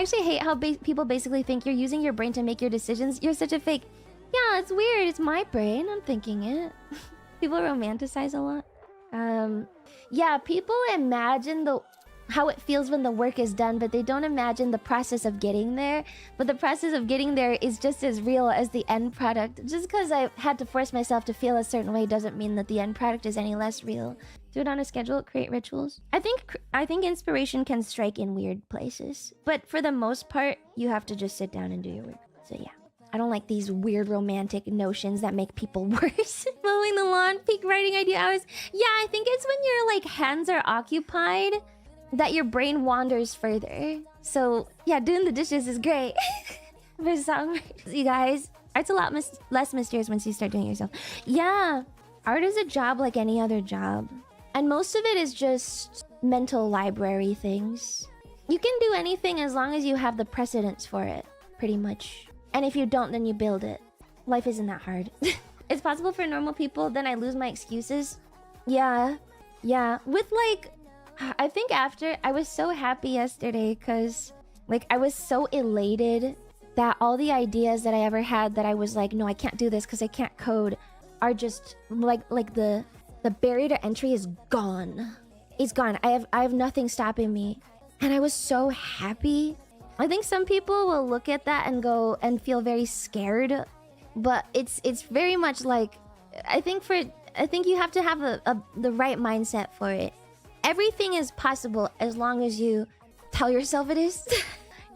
I actually hate how people basically think you're using your brain to make your decisions. You're such a fake. Yeah, it's weird. It's my brain. I'm thinking it. People romanticize a lot. Yeah, people imagine how it feels when the work is done, but they don't imagine the process of getting there. But the process of getting there is just as real as the end product. Just because I had to force myself to feel a certain way doesn't mean that the end product is any less real. Do it on a schedule, create rituals. I think inspiration can strike in weird places, but for the most part, you have to just sit down and do your work. So yeah. I don't like these weird romantic notions that make people worse. Mowing the lawn, peak writing idea hours. Yeah, I think it's when your like hands are occupied that your brain wanders further. So yeah, doing the dishes is great. For some reason. You guys, art's a lot less mysterious once you start doing it yourself. Yeah, art is a job like any other job. And most of it is just mental library things. You can do anything as long as you have the precedence for it, pretty much. And if you don't, then you build it. Life isn't that hard. It's possible for normal people, then I lose my excuses. Yeah. With like, I think after, I was so happy yesterday because like I was so elated that all the ideas that I ever had that I was like, no, I can't do this because I can't code, are just like the barrier to entry is gone. It's gone. I have nothing stopping me. And I was so happy. I think some people will look at that and go and feel very scared, but it's very much like I think you have to have the right mindset for it. Everything is possible as long as you tell yourself it is.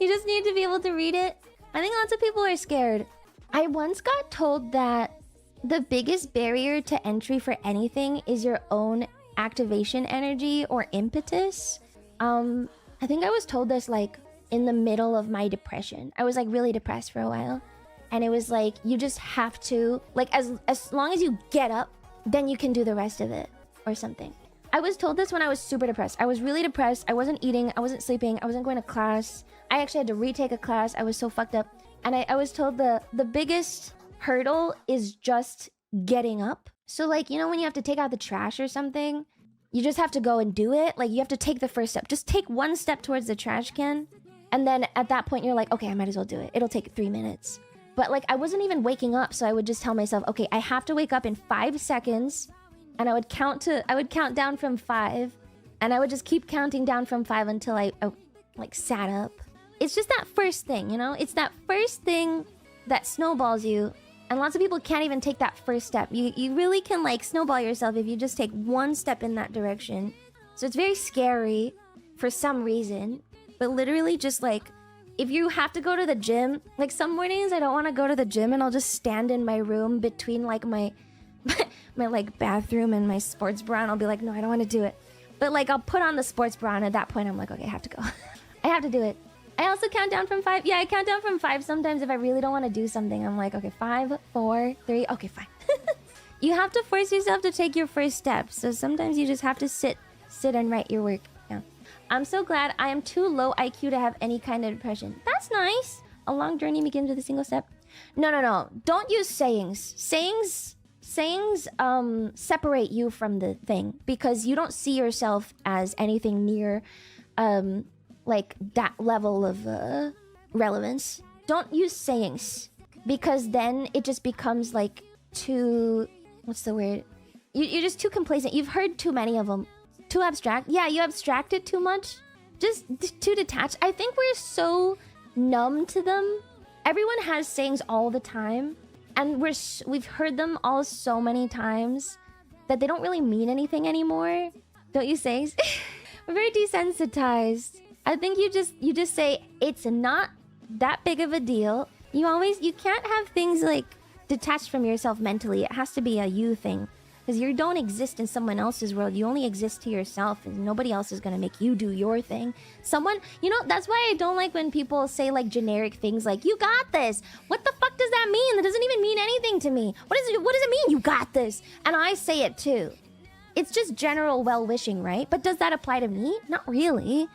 You just need to be able to read it. I think lots of people are scared. I once got told that the biggest barrier to entry for anything is your own activation energy or impetus. I think I was told this like in the middle of my depression. I was like really depressed for a while. And it was like, you just have to, like as long as you get up, then you can do the rest of it or something. I was told this when I was super depressed. I was really depressed. I wasn't eating. I wasn't sleeping. I wasn't going to class. I actually had to retake a class. I was so fucked up. And I was told the biggest hurdle is just getting up. So like, you know, when you have to take out the trash or something, you just have to go and do it. Like you have to take the first step. Just take one step towards the trash can. And then at that point, you're like, okay, I might as well do it. It'll take 3 minutes. But like, I wasn't even waking up. So I would just tell myself, okay, I have to wake up in 5 seconds. And I would count down from 5. And I would just keep counting down from 5 until I like sat up. It's just that first thing, you know? It's that first thing that snowballs you. And lots of people can't even take that first step. You really can like snowball yourself if you just take one step in that direction. So it's very scary for some reason. But literally just like, if you have to go to the gym, like some mornings I don't want to go to the gym and I'll just stand in my room between like my like bathroom and my sports bra and I'll be like, no, I don't want to do it. But like I'll put on the sports bra and at that point I'm like, okay, I have to go. I have to do it. I also count down from 5. Yeah, I count down from 5 sometimes if I really don't want to do something. I'm like, okay, 5, 4, 3. Okay, fine. You have to force yourself to take your first step. So sometimes you just have to sit and write your work. Yeah. I'm so glad I am too low IQ to have any kind of depression. That's nice. A long journey begins with a single step. No. Don't use sayings. Sayings separate you from the thing because you don't see yourself as anything near like that level of relevance. Don't use sayings because then it just becomes like too, what's the word? You're just too complacent. You've heard too many of them. Too abstract. Yeah, you abstract it too much. Just too detached. I think we're so numb to them. Everyone has sayings all the time. And we've heard them all so many times that they don't really mean anything anymore. Don't you say? We're very desensitized. I think you just say it's not that big of a deal. You can't have things like detached from yourself mentally. It has to be a you thing. Because you don't exist in someone else's world. You only exist to yourself. And nobody else is going to make you do your thing. You know, that's why I don't like when people say like generic things like, you got this. What the fuck does that mean? That doesn't even mean anything to me. What does it mean, you got this? And I say it too. It's just general well-wishing, right? But does that apply to me? Not really.